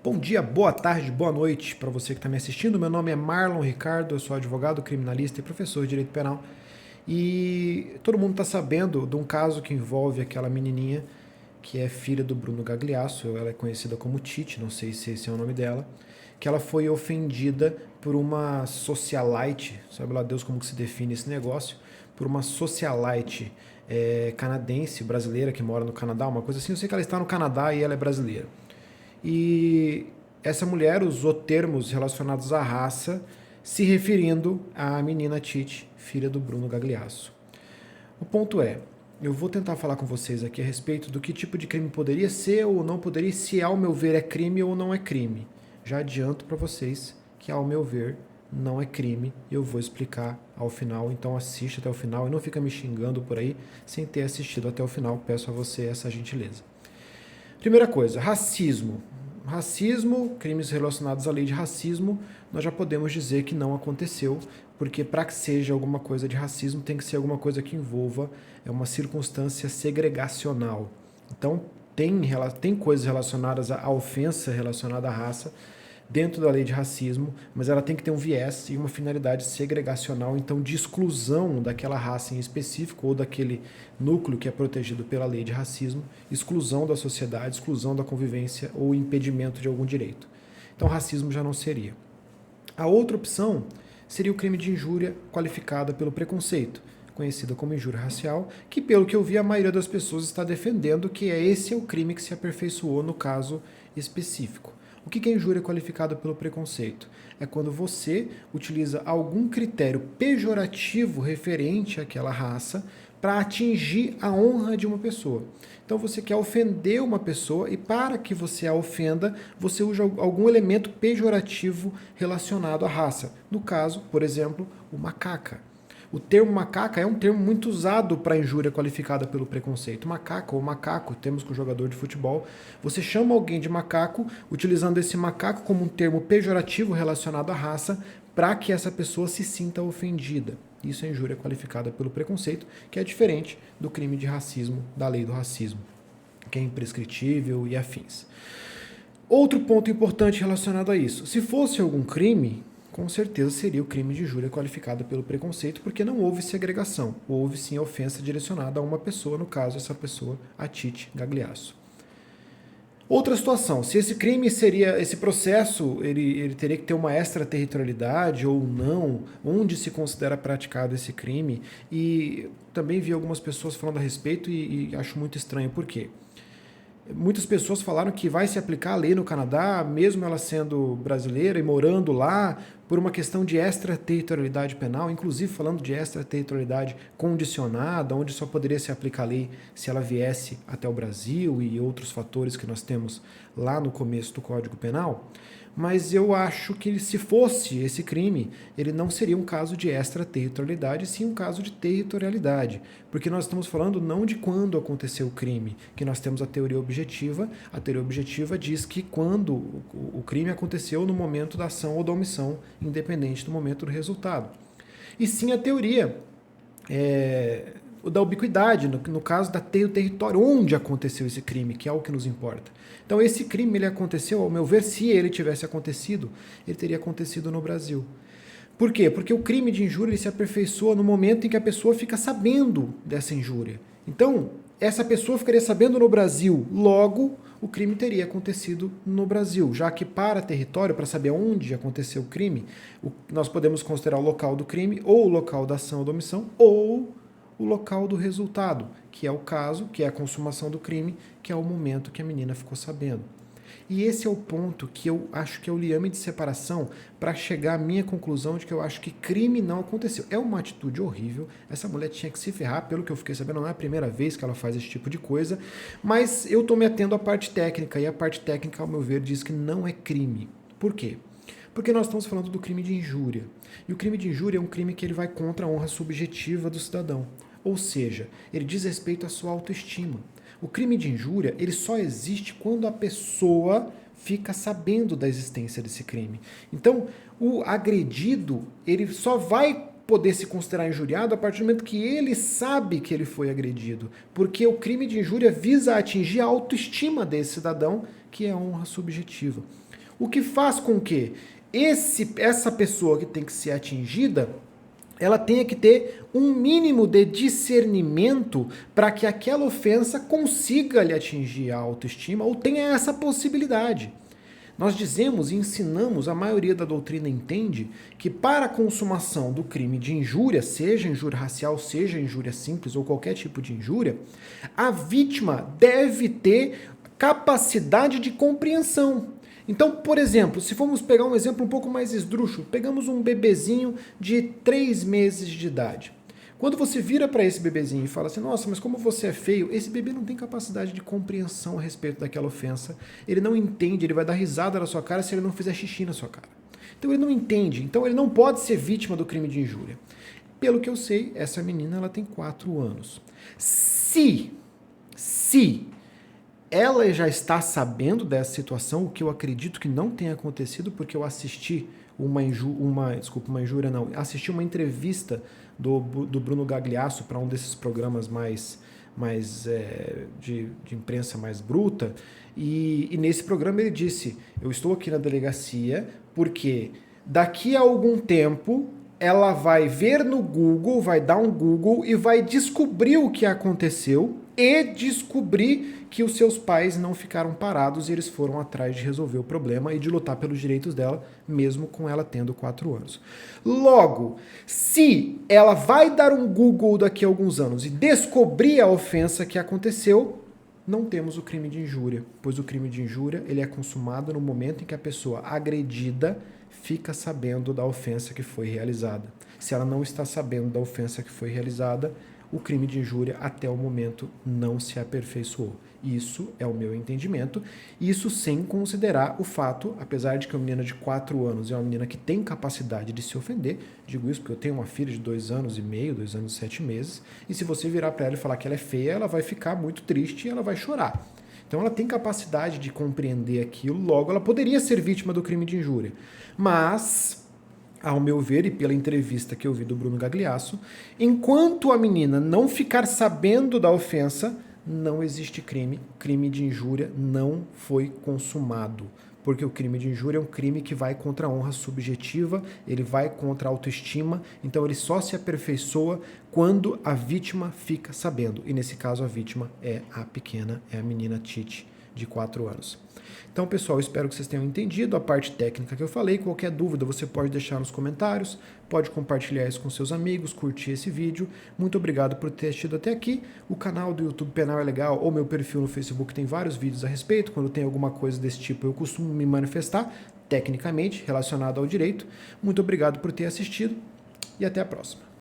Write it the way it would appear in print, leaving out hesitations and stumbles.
Bom dia, boa tarde, boa noite para você que está me assistindo. Meu nome é Marlon Ricardo, eu sou advogado criminalista e professor de Direito Penal. E todo mundo está sabendo de um caso que envolve aquela menininha que é filha do Bruno Gagliasso, ela é conhecida como Titi, não sei se esse é o nome dela, que ela foi ofendida por uma socialite, sabe lá Deus como que se define esse negócio, por uma socialite canadense, brasileira, que mora no Canadá, uma coisa assim. Eu sei que ela está no Canadá e ela é brasileira. E essa mulher usou termos relacionados à raça, se referindo à menina Titi, filha do Bruno Gagliasso. O ponto é, eu vou tentar falar com vocês aqui a respeito do que tipo de crime poderia ser ou não poderia, se ao meu ver é crime ou não é crime. Já adianto para vocês que ao meu ver não é crime e eu vou explicar ao final, então assiste até o final e não fica me xingando por aí sem ter assistido até o final, peço a você essa gentileza. Primeira coisa, racismo. Racismo, crimes relacionados à lei de racismo, nós já podemos dizer que não aconteceu, porque para que seja alguma coisa de racismo tem que ser alguma coisa que envolva uma circunstância segregacional. Então, tem coisas relacionadas à ofensa relacionada à raça dentro da lei de racismo, mas ela tem que ter um viés e uma finalidade segregacional, então de exclusão daquela raça em específico ou daquele núcleo que é protegido pela lei de racismo, exclusão da sociedade, exclusão da convivência ou impedimento de algum direito. Então racismo já não seria. A outra opção seria o crime de injúria qualificada pelo preconceito, conhecida como injúria racial, que pelo que eu vi a maioria das pessoas está defendendo que esse é o crime que se aperfeiçoou no caso específico. O que é injúria qualificada pelo preconceito? É quando você utiliza algum critério pejorativo referente àquela raça para atingir a honra de uma pessoa. Então você quer ofender uma pessoa e para que você a ofenda, você usa algum elemento pejorativo relacionado à raça. No caso, por exemplo, o macaca. O termo macaca é um termo muito usado para injúria qualificada pelo preconceito. Macaca ou macaco, temos com o jogador de futebol. Você chama alguém de macaco, utilizando esse macaco como um termo pejorativo relacionado à raça, para que essa pessoa se sinta ofendida. Isso é injúria qualificada pelo preconceito, que é diferente do crime de racismo, da lei do racismo, que é imprescritível e afins. Outro ponto importante relacionado a isso: se fosse algum crime, com certeza seria o crime de injúria qualificada pelo preconceito, porque não houve segregação, houve sim a ofensa direcionada a uma pessoa, no caso essa pessoa, a Titi Gagliasso. Outra situação, se esse crime seria, esse processo, ele teria que ter uma extraterritorialidade ou não, onde se considera praticado esse crime, e também vi algumas pessoas falando a respeito e acho muito estranho, por quê? Muitas pessoas falaram que vai se aplicar a lei no Canadá, mesmo ela sendo brasileira e morando lá, por uma questão de extraterritorialidade penal, inclusive falando de extraterritorialidade condicionada, onde só poderia se aplicar a lei se ela viesse até o Brasil e outros fatores que nós temos lá no começo do Código Penal. Mas eu acho que se fosse esse crime, ele não seria um caso de extraterritorialidade, sim um caso de territorialidade. Porque nós estamos falando não de quando aconteceu o crime, que nós temos a teoria objetiva. A teoria objetiva diz que quando o crime aconteceu no momento da ação ou da omissão, independente do momento do resultado. E sim a teoria da ubiquidade, no caso do território onde aconteceu esse crime, que é o que nos importa. Então esse crime ele aconteceu, ao meu ver, se ele tivesse acontecido, ele teria acontecido no Brasil. Por quê? Porque o crime de injúria ele se aperfeiçoa no momento em que a pessoa fica sabendo dessa injúria. Então, essa pessoa ficaria sabendo no Brasil, logo o crime teria acontecido no Brasil, já que para território, para saber onde aconteceu o crime, nós podemos considerar o local do crime, ou o local da ação ou da omissão, ou o local do resultado, que é o caso, que é a consumação do crime, que é o momento que a menina ficou sabendo. E esse é o ponto que eu acho que é o liame de separação para chegar à minha conclusão de que eu acho que crime não aconteceu. É uma atitude horrível, essa mulher tinha que se ferrar, pelo que eu fiquei sabendo, não é a primeira vez que ela faz esse tipo de coisa, mas eu estou me atendo à parte técnica, e a parte técnica, ao meu ver, diz que não é crime. Por quê? Porque nós estamos falando do crime de injúria. E o crime de injúria é um crime que ele vai contra a honra subjetiva do cidadão. Ou seja, ele diz respeito à sua autoestima. O crime de injúria, ele só existe quando a pessoa fica sabendo da existência desse crime. Então, o agredido, ele só vai poder se considerar injuriado a partir do momento que ele sabe que ele foi agredido, porque o crime de injúria visa atingir a autoestima desse cidadão, que é a honra subjetiva. O que faz com que essa pessoa que tem que ser atingida, ela tenha que ter um mínimo de discernimento para que aquela ofensa consiga lhe atingir a autoestima ou tenha essa possibilidade. Nós dizemos e ensinamos, a maioria da doutrina entende, que para a consumação do crime de injúria, seja injúria racial, seja injúria simples ou qualquer tipo de injúria, a vítima deve ter capacidade de compreensão. Então, por exemplo, se formos pegar um exemplo um pouco mais esdrúxulo, pegamos um bebezinho de 3 meses de idade. Quando você vira para esse bebezinho e fala assim, nossa, mas como você é feio, esse bebê não tem capacidade de compreensão a respeito daquela ofensa, ele não entende, ele vai dar risada na sua cara se ele não fizer xixi na sua cara. Então ele não entende, então ele não pode ser vítima do crime de injúria. Pelo que eu sei, essa menina ela tem 4 anos. Se ela já está sabendo dessa situação, o que eu acredito que não tenha acontecido, porque eu assisti assisti uma entrevista do Bruno Gagliasso para um desses programas de imprensa mais bruta, e nesse programa ele disse, eu estou aqui na delegacia porque daqui a algum tempo ela vai ver no Google, vai dar um Google e vai descobrir o que aconteceu e descobrir que os seus pais não ficaram parados e eles foram atrás de resolver o problema e de lutar pelos direitos dela, mesmo com ela tendo 4 anos. Logo, se ela vai dar um Google daqui a alguns anos e descobrir a ofensa que aconteceu, não temos o crime de injúria, pois o crime de injúria ele é consumado no momento em que a pessoa agredida fica sabendo da ofensa que foi realizada. Se ela não está sabendo da ofensa que foi realizada, o crime de injúria até o momento não se aperfeiçoou. Isso é o meu entendimento, isso sem considerar o fato, apesar de que uma menina de 4 anos é uma menina que tem capacidade de se ofender, digo isso porque eu tenho uma filha de 2 anos e meio, 2 anos e 7 meses, e se você virar para ela e falar que ela é feia, ela vai ficar muito triste e ela vai chorar. Então ela tem capacidade de compreender aquilo, logo ela poderia ser vítima do crime de injúria. Mas, ao meu ver, e pela entrevista que eu vi do Bruno Gagliasso, enquanto a menina não ficar sabendo da ofensa, não existe crime. O crime de injúria não foi consumado. Porque o crime de injúria é um crime que vai contra a honra subjetiva, ele vai contra a autoestima, então ele só se aperfeiçoa quando a vítima fica sabendo. E nesse caso a vítima é a pequena, é a menina Titi, de 4 anos. Então, pessoal, espero que vocês tenham entendido a parte técnica que eu falei. Qualquer dúvida você pode deixar nos comentários, pode compartilhar isso com seus amigos, curtir esse vídeo. Muito obrigado por ter assistido até aqui. O canal do YouTube Penal é legal, ou meu perfil no Facebook tem vários vídeos a respeito. Quando tem alguma coisa desse tipo, eu costumo me manifestar tecnicamente relacionado ao direito. Muito obrigado por ter assistido e até a próxima.